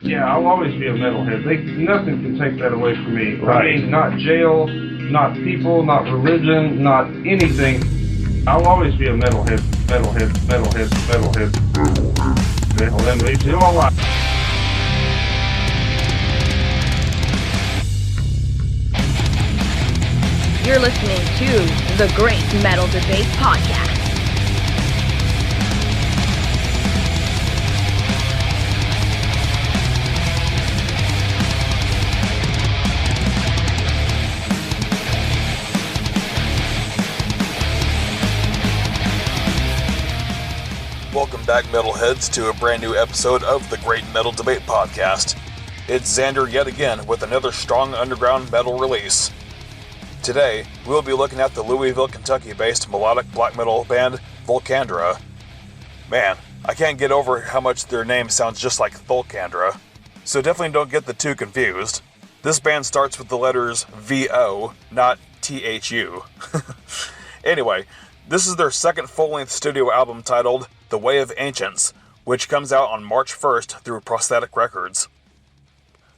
Yeah, I'll always be a metalhead. Nothing can take that away from me. Right. I mean, not jail, not people, not religion, not anything. I'll always be a metalhead. Metalhead leaves you all right. You're listening to the Great Metal Debate Podcast. Welcome back, Metalheads, to a brand new episode of the Great Metal Debate Podcast. It's Xander yet again with another strong underground metal release. Today, we'll be looking at the Louisville, Kentucky-based melodic black metal band Volcandra. Man, I can't get over how much their name sounds just like Thulcandra, so definitely don't get the two confused. This band starts with the letters V-O, not T-H-U. Anyway, this is their second full-length studio album titled The Way of Ancients, which comes out on March 1st through Prosthetic Records.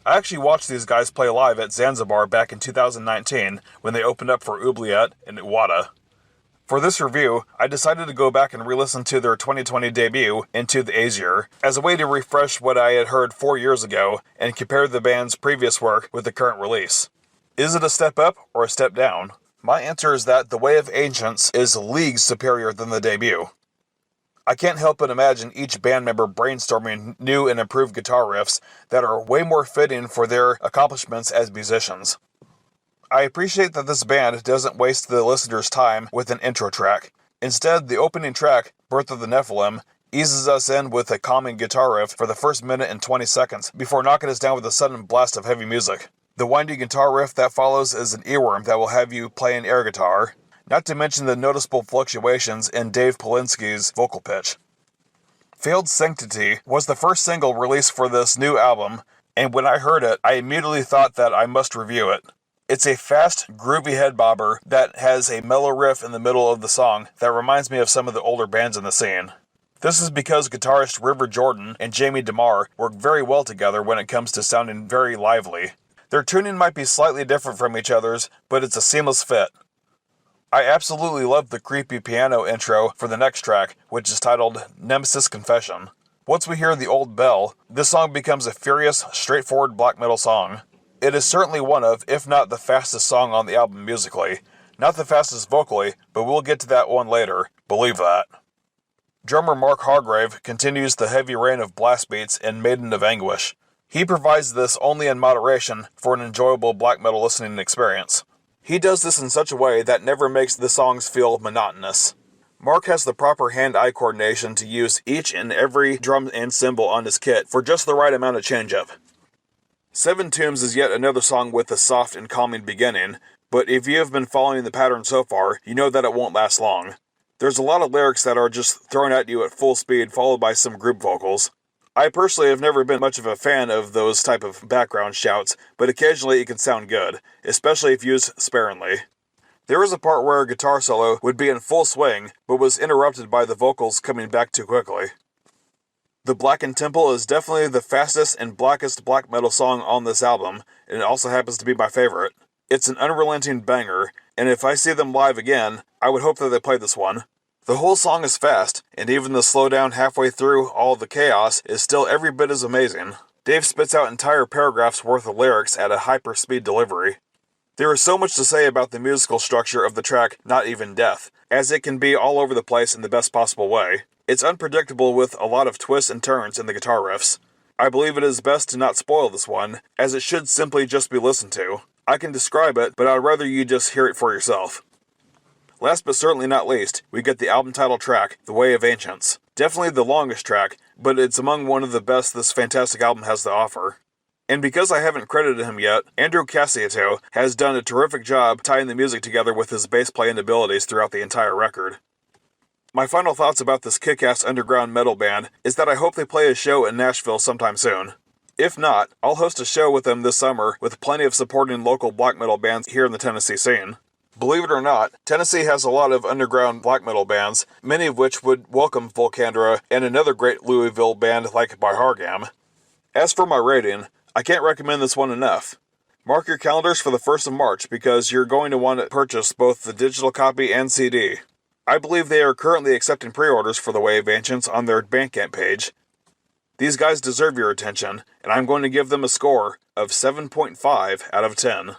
I actually watched these guys play live at Zanzabar back in 2019 when they opened up for Oubliette and Uada. For this review, I decided to go back and re-listen to their 2020 debut, Into The Azure, as a way to refresh what I had heard 4 years ago and compare the band's previous work with the current release. Is it a step up or a step down? My answer is that The Way of Ancients is leagues superior than the debut. I can't help but imagine each band member brainstorming new and improved guitar riffs that are way more fitting for their accomplishments as musicians. I appreciate that this band doesn't waste the listener's time with an intro track. Instead, the opening track, Birth of the Nephilim, eases us in with a calming guitar riff for the first minute and 20 seconds before knocking us down with a sudden blast of heavy music. The winding guitar riff that follows is an earworm that will have you playing air guitar, not to mention the noticeable fluctuations in Dave Polinsky's vocal pitch. Failed Sanctity was the first single released for this new album, and when I heard it, I immediately thought that I must review it. It's a fast, groovy head bobber that has a mellow riff in the middle of the song that reminds me of some of the older bands in the scene. This is because guitarist River Jordan and Jamie DeMar work very well together when it comes to sounding very lively. Their tuning might be slightly different from each other's, but it's a seamless fit. I absolutely love the creepy piano intro for the next track, which is titled Nemesis Confession. Once we hear the old bell, this song becomes a furious, straightforward black metal song. It is certainly one of, if not the fastest song on the album musically. Not the fastest vocally, but we'll get to that one later, believe that. Drummer Mark Hargrave continues the heavy rain of blast beats in Maiden of Anguish. He provides this only in moderation for an enjoyable black metal listening experience. He does this in such a way that never makes the songs feel monotonous. Mark has the proper hand-eye coordination to use each and every drum and cymbal on his kit for just the right amount of change-up. Seven Tombs is yet another song with a soft and calming beginning, but if you have been following the pattern so far, you know that it won't last long. There's a lot of lyrics that are just thrown at you at full speed, followed by some group vocals. I personally have never been much of a fan of those type of background shouts, but occasionally it can sound good, especially if used sparingly. There was a part where a guitar solo would be in full swing, but was interrupted by the vocals coming back too quickly. The Blackened Temple is definitely the fastest and blackest black metal song on this album, and it also happens to be my favorite. It's an unrelenting banger, and if I see them live again, I would hope that they play this one. The whole song is fast, and even the slowdown halfway through all the chaos is still every bit as amazing. Dave spits out entire paragraphs worth of lyrics at a hyper-speed delivery. There is so much to say about the musical structure of the track Not Even Death, as it can be all over the place in the best possible way. It's unpredictable with a lot of twists and turns in the guitar riffs. I believe it is best to not spoil this one, as it should simply just be listened to. I can describe it, but I'd rather you just hear it for yourself. Last but certainly not least, we get the album title track, The Way of Ancients. Definitely the longest track, but it's among one of the best this fantastic album has to offer. And because I haven't credited him yet, Andrew Cassiato has done a terrific job tying the music together with his bass playing abilities throughout the entire record. My final thoughts about this kick-ass underground metal band is that I hope they play a show in Nashville sometime soon. If not, I'll host a show with them this summer with plenty of supporting local black metal bands here in the Tennessee scene. Believe it or not, Tennessee has a lot of underground black metal bands, many of which would welcome Volcandra and another great Louisville band like By Hargam. As for my rating, I can't recommend this one enough. Mark your calendars for the 1st of March because you're going to want to purchase both the digital copy and CD. I believe they are currently accepting pre-orders for The Way of Ancients on their Bandcamp page. These guys deserve your attention, and I'm going to give them a score of 7.5 out of 10.